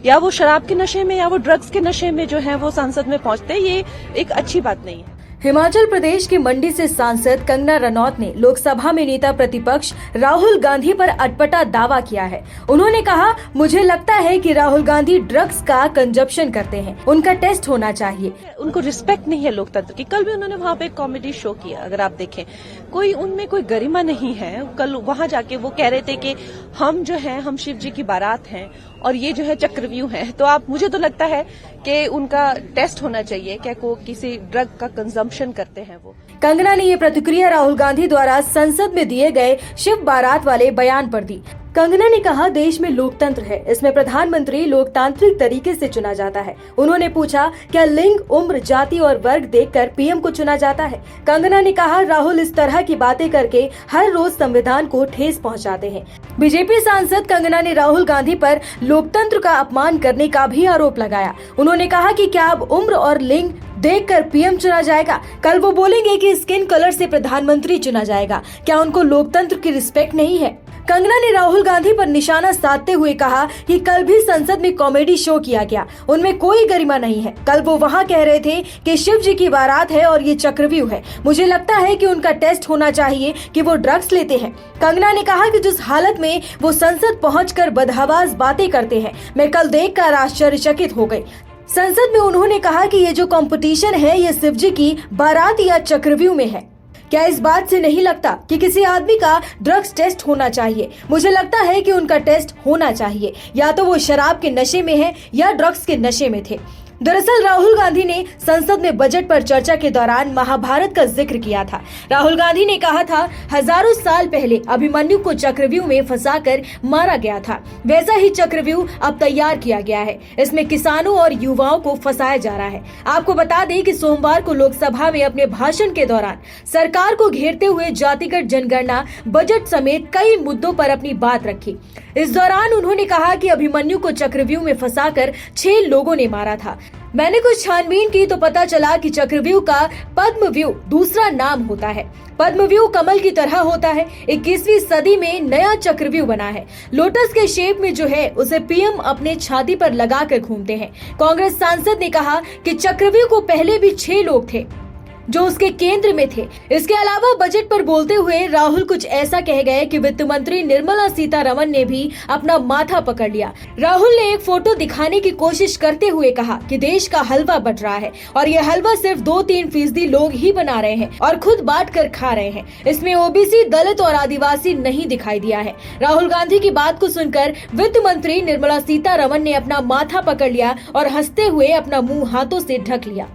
या वो शराब के नशे में या वो ड्रग्स के नशे में जो है वो संसद में पहुंचते हैं, ये एक अच्छी बात नहीं है। हिमाचल प्रदेश की मंडी से सांसद कंगना रनौत ने लोकसभा में नेता प्रतिपक्ष राहुल गांधी पर अटपटा दावा किया है। उन्होंने कहा, मुझे लगता है कि राहुल गांधी ड्रग्स का कंजप्शन करते हैं, उनका टेस्ट होना चाहिए। उनको रिस्पेक्ट नहीं है लोकतंत्र की। कल भी उन्होंने वहाँ पे एक कॉमेडी शो किया, अगर आप देखें कोई उनमें कोई गरिमा नहीं है। कल वहाँ जाके वो कह रहे थे कि हम जो है हम शिव जी की बारात हैं और ये जो है चक्रव्यूह है। तो आप, मुझे तो लगता है कि उनका टेस्ट होना चाहिए, क्या को किसी ड्रग का कंजम्पशन करते हैं वो। कंगना ने ये प्रतिक्रिया राहुल गांधी द्वारा संसद में दिए गए शिव बारात वाले बयान पर दी। कंगना ने कहा, देश में लोकतंत्र है, इसमें प्रधानमंत्री लोकतांत्रिक तरीके से चुना जाता है। उन्होंने पूछा, क्या लिंग, उम्र, जाति और वर्ग देखकर पीएम को चुना जाता है? कंगना ने कहा, राहुल इस तरह की बातें करके हर रोज संविधान को ठेस पहुंचाते हैं। बीजेपी सांसद कंगना ने राहुल गांधी पर लोकतंत्र का अपमान करने का भी आरोप लगाया। उन्होंने कहा कि क्या अब उम्र और लिंग देखकर पीएम चुना जाएगा? कल वो बोलेंगे कि स्किन कलर से प्रधानमंत्री चुना जाएगा। क्या उनको लोकतंत्र की रिस्पेक्ट नहीं है? कंगना ने राहुल गांधी पर निशाना साधते हुए कहा कि कल भी संसद में कॉमेडी शो किया गया, उनमें कोई गरिमा नहीं है। कल वो वहां कह रहे थे कि शिव जी की बारात है और ये चक्रव्यूह है। मुझे लगता है कि उनका टेस्ट होना चाहिए कि वो ड्रग्स लेते हैं। कंगना ने कहा कि जिस हालत में वो संसद पहुंचकर बदहवास बातें करते हैं, मैं कल देखकर आश्चर्यचकित हो गई। संसद में उन्होंने कहा कि ये जो कंपटीशन है ये शिव जी की बारात या चक्रव्यूह में है। क्या इस बात से नहीं लगता कि किसी आदमी का ड्रग्स टेस्ट होना चाहिए? मुझे लगता है कि उनका टेस्ट होना चाहिए, या तो वो शराब के नशे में है या ड्रग्स के नशे में थे। दरअसल राहुल गांधी ने संसद में बजट पर चर्चा के दौरान महाभारत का जिक्र किया था। राहुल गांधी ने कहा था, हजारों साल पहले अभिमन्यु को चक्रव्यूह में फंसाकर मारा गया था, वैसा ही चक्रव्यूह अब तैयार किया गया है। इसमें किसानों और युवाओं को फंसाया जा रहा है। आपको बता दें कि सोमवार को लोकसभा में अपने भाषण के दौरान सरकार को घेरते हुए जातिगत जनगणना, बजट समेत कई मुद्दों पर अपनी बात रखी। इस दौरान उन्होंने कहा कि अभिमन्यु को चक्रव्यूह में फंसाकर 6 लोगों ने मारा था। मैंने कुछ छानबीन की तो पता चला कि चक्रव्यूह का पद्मव्यूह दूसरा नाम होता है। पद्मव्यूह कमल की तरह होता है। 21वीं सदी में नया चक्रव्यूह बना है। लोटस के शेप में जो है उसे पीएम अपने छाती पर लगाकर घूमते हैं। कांग्रेस सांसद ने कहा कि चक्रव्यूह को पहले भी 6 लोग थे जो उसके केंद्र में थे। इसके अलावा बजट पर बोलते हुए राहुल कुछ ऐसा कह गए कि वित्त मंत्री निर्मला सीतारमण ने भी अपना माथा पकड़ लिया। राहुल ने एक फोटो दिखाने की कोशिश करते हुए कहा कि देश का हलवा बट रहा है और ये हलवा सिर्फ 2-3% लोग ही बना रहे हैं और खुद बांट कर खा रहे हैं। इसमें ओबीसी, दलित और आदिवासी नहीं दिखाई दिया है। राहुल गांधी की बात को सुनकर वित्त मंत्री निर्मला सीतारमण ने अपना माथा पकड़ लिया और हंसते हुए अपना मुंह हाथों से ढक लिया।